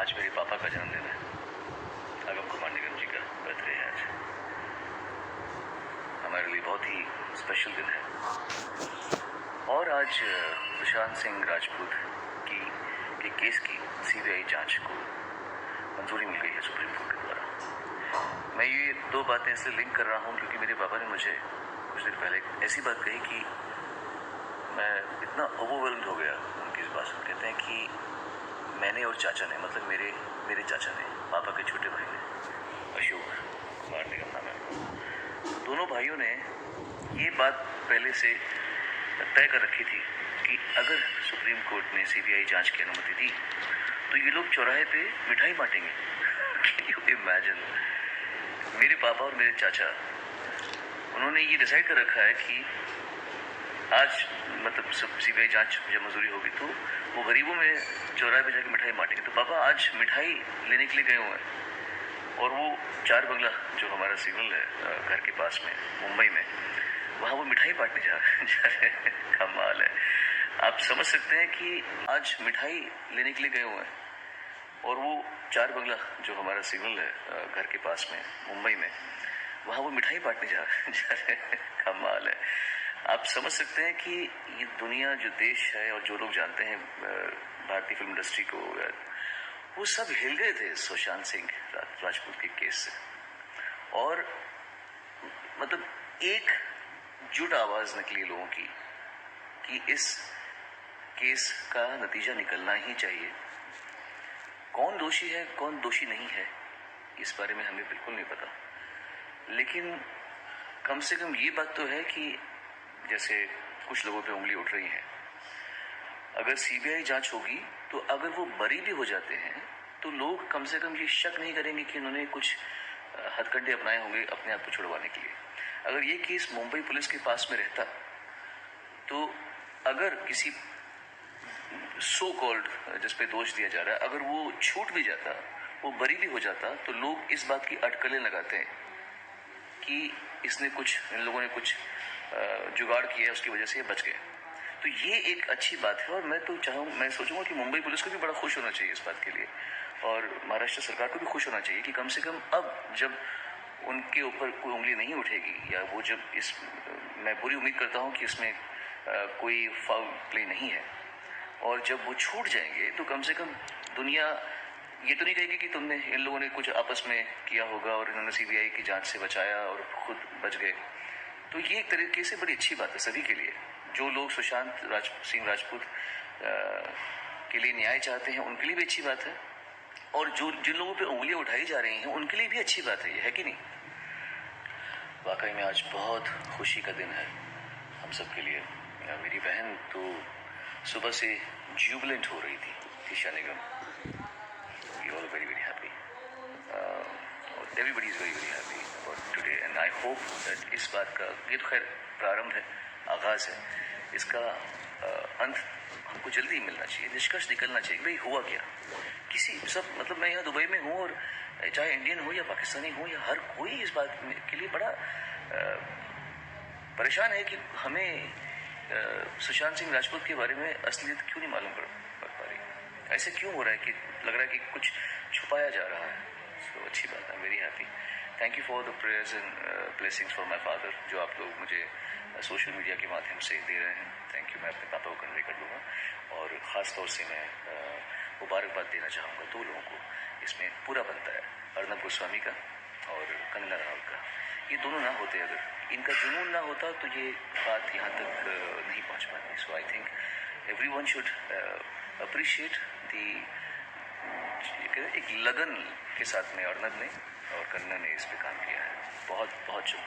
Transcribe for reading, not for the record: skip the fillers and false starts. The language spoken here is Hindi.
आज मेरे पापा का जन्मदिन है। अगम कुमार निगम जी का बर्थडे है आज। हमारे लिए बहुत ही स्पेशल दिन है। और आज सुशांत सिंह राजपूत के केस की सीबीआई जांच को मंजूरी मिल गई है सुप्रीम कोर्ट के द्वारा। मैं ये दो बातें इसलिए लिंक कर रहा हूँ क्योंकि मेरे पापा ने मुझे कुछ दिन पहले ऐसी बात कही कि मैं इतना ओवरवेल्म्ड हो गया उनकी इस बात से। कहते हैं कि मैंने और चाचा ने, मतलब मेरे चाचा ने, पापा के छोटे भाई ने, अशोक कुमार निगम नाम है, दोनों भाइयों ने ये बात पहले से तय कर रखी थी कि अगर सुप्रीम कोर्ट ने सीबीआई जांच की अनुमति दी तो ये लोग चौराहे पे मिठाई बांटेंगे। इमेजिन, मेरे पापा और मेरे चाचा, उन्होंने ये डिसाइड कर रखा है कि आज मतलब सीबीआई जांच जब मंजूरी होगी तो वो गरीबों में चौराहे पे जाके मिठाई बांटेंगे। तो पापा आज मिठाई लेने के लिए गए हुए हैं और वो 4 बंगला जो हमारा सिग्नल है घर के पास में मुंबई में, वहाँ वो मिठाई बांटने जा रहे हैं। कमाल है। आप समझ सकते हैं कि आज मिठाई लेने के लिए गए हुए हैं और वो 4 बंगला जो हमारा सिग्नल है घर के पास में मुंबई में, वहाँ वो मिठाई बांटने जा रहे हैं। कमाल है। आप समझ सकते हैं कि ये दुनिया, जो देश है और जो लोग जानते हैं भारतीय फिल्म इंडस्ट्री को, वो सब हिल गए थे सुशांत सिंह राजपूत के केस से। और मतलब एक जुट आवाज निकली लोगों की कि इस केस का नतीजा निकलना ही चाहिए। कौन दोषी है कौन दोषी नहीं है इस बारे में हमें बिल्कुल नहीं पता, लेकिन कम से कम ये बात तो है कि जैसे कुछ लोगों पे उंगली उठ रही है, अगर सीबीआई जांच होगी तो अगर वो बरी भी हो जाते हैं तो लोग कम से कम ये शक नहीं करेंगे कि उन्होंने कुछ हथकंडे अपनाए होंगे अपने आप को छुड़वाने के लिए। अगर ये केस मुंबई पुलिस के पास में रहता तो अगर किसी सो कॉल्ड जिस पे दोष दिया जा रहा है, अगर वो छूट भी जाता, वो बरी भी हो जाता, तो लोग इस बात की अटकलें लगाते हैं कि इन लोगों ने कुछ जुगाड़ किया, उसकी वजह से ये बच गए। तो ये एक अच्छी बात है और मैं सोचूंगा कि मुंबई पुलिस को भी बड़ा खुश होना चाहिए इस बात के लिए, और महाराष्ट्र सरकार को भी खुश होना चाहिए कि कम से कम अब जब उनके ऊपर कोई उंगली नहीं उठेगी, या वो जब मैं पूरी उम्मीद करता हूं कि इसमें कोई फाउल प्ले नहीं है, और जब वो छूट जाएंगे तो कम से कम दुनिया ये तो नहीं कहेगी कि इन लोगों ने कुछ आपस में किया होगा और इन्होंने सीबीआई की जांच से बचाया और खुद बच गए। तो ये एक तरीके से बड़ी अच्छी बात है सभी के लिए। जो लोग सुशांत सिंह राजपूत के लिए न्याय चाहते हैं उनके लिए भी अच्छी बात है, और जिन लोगों पे उंगलियां उठाई जा रही हैं उनके लिए भी अच्छी बात है, ये है कि नहीं। वाकई में आज बहुत खुशी का दिन है हम सब के लिए। मेरी बहन तो सुबह से जुबिलेंट हो रही थी, Tisha Nigam. We all very very happy, everybody is very very happy about today, and I hope that इस बात का, ये तो खैर प्रारंभ है, आगाज है, इसका अंत हमको जल्दी ही मिलना चाहिए, निष्कर्ष निकलना चाहिए भाई हुआ क्या। मतलब मैं यहाँ दुबई में हूँ और चाहे इंडियन हो या पाकिस्तानी हो या हर कोई इस बात के लिए बड़ा परेशान है कि हमें सुशांत सिंह राजपूत के बारे में असलियत क्यों नहीं मालूम पड़ पा रही। ऐसे क्यों हो रहा है कि लग रहा है कि कुछ छुपाया जा रहा है। सो अच्छी बात है, very happy. Thank you for the prayers and blessings for my father, जो आप लोग मुझे सोशल मीडिया के माध्यम से दे रहे हैं। Thank you. मैं अपने पापा को कन्वे कर लूँगा, और ख़ास तौर से मैं मुबारकबाद देना चाहूँगा 2 लोगों को, इसमें पूरा बनता है, अर्नब गोस्वामी का और कंगना रनावत का। ये दोनों ना होते, अगर इनका जुनून ना होता तो ये बात यहाँ तक नहीं पहुँच पाती। So I think everyone should appreciate एक लगन के साथ में अर्नब ने और कंगना ने इस पे काम किया है। बहुत बहुत शुक्रिया।